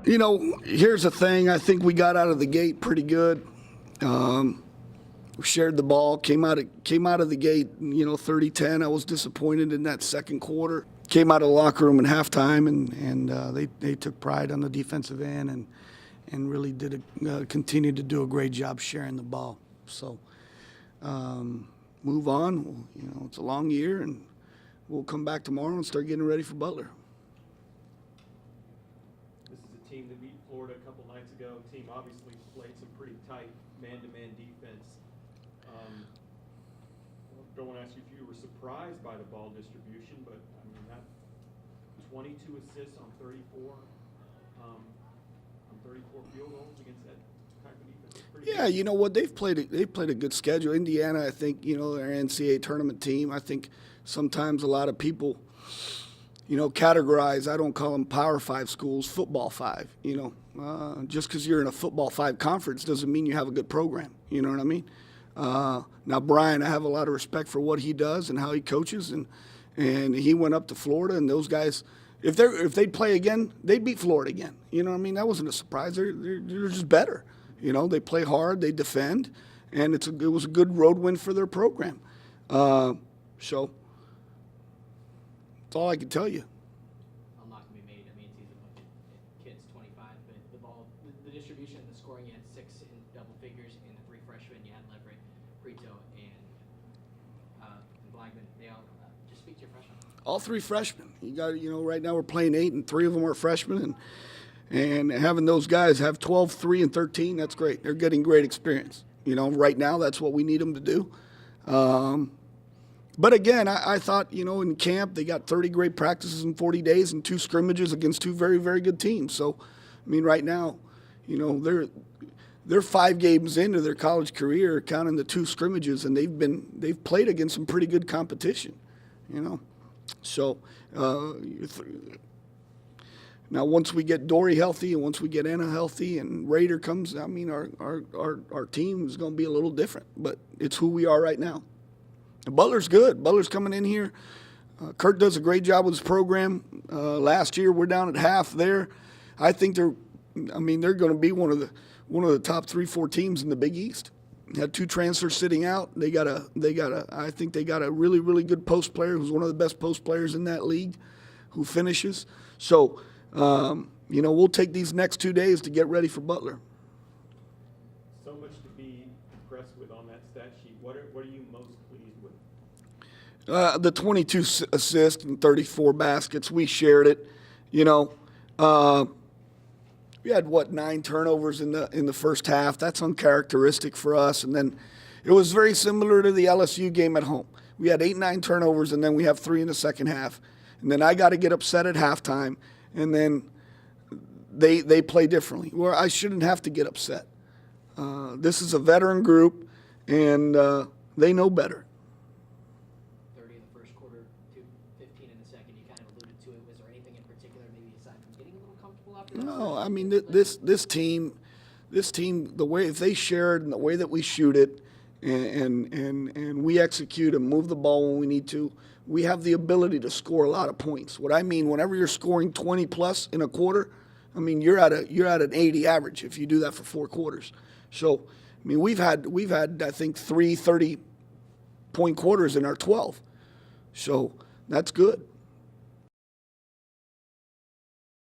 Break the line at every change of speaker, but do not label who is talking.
Here's the thing. I think we got out of the gate pretty good. We shared the ball, came out of the gate, 30-10. I was disappointed in that second quarter. Came out of the locker room at halftime, and they took pride on the defensive end and really continued to do a great job sharing the ball. So move on. It's a long year, and we'll come back tomorrow and start getting ready for Butler.
This is a team that beat Florida a couple nights ago. Team obviously played some pretty tight man-to-man defense. I don't want to ask you if you were surprised by the ball distribution, but that 22 assists on 34 field goals against that type of defense.
Yeah, you know what? They've played a good schedule. Indiana, I think, their NCAA tournament team. I think sometimes a lot of people, categorize. I don't call them Power 5 schools, Football 5. Just because you're in a Football 5 conference doesn't mean you have a good program. You know what I mean? Now, Brian, I have a lot of respect for what he does and how he coaches, and he went up to Florida, and those guys, if they'd play again, they'd beat Florida again. You know what I mean? That wasn't a surprise. They're just better. They play hard, they defend, and it was a good road win for their program. So that's all I can tell you.
A lot can be made. It's easy to look at kids 25, but the ball, the distribution, the scoring, you had 6 in double figures, and the 3 freshmen, you had Leverett, Brito, and Blackman. They all just speak to your freshmen.
All 3 freshmen. You got, right now we're playing 8, and 3 of them are freshmen, and having those guys have 12, 3, and 13, that's great. They're getting great experience. Right now that's what we need them to do. But again, I thought, in camp they got 30 great practices in 40 days and 2 scrimmages against 2 very, very good teams. So, right now, they're 5 games into their college career, counting the 2 scrimmages, and they've played against some pretty good competition. So now once we get Dory healthy and once we get Anna healthy and Raider comes, our team is going to be a little different, but it's who we are right now. And Butler's good. Butler's coming in here. Kurt does a great job with his program. Last year we're down at half there. I think they're going to be one of the top 3-4 teams in the Big East. Had 2 transfers sitting out. I think they got a really, really good post player who's one of the best post players in that league who finishes. So, we'll take these next 2 days to get ready for Butler.
So much to be impressed with on that stat sheet. What are you most pleased with?
The 22 assists and 34 baskets. We shared it. We had 9 turnovers in the first half. That's uncharacteristic for us. And then it was very similar to the LSU game at home. We had 8, 9 turnovers, and then we have 3 in the second half. And then I got to get upset at halftime, and then they play differently. Where I shouldn't have to get upset. This is a veteran group, and they know better.
30 in the first quarter, 15 in the second. You kind of alluded to it. Was there anything in particular, maybe aside from getting a little comfortable after that?
No, this team, the way if they shared and the way that we shoot it, and we execute and move the ball when we need to, we have the ability to score a lot of points. What I mean, whenever you're scoring 20 plus in a quarter, you're at an 80 average if you do that for 4 quarters. So, we've had I think 3 30-point quarters in our 12. So that's good.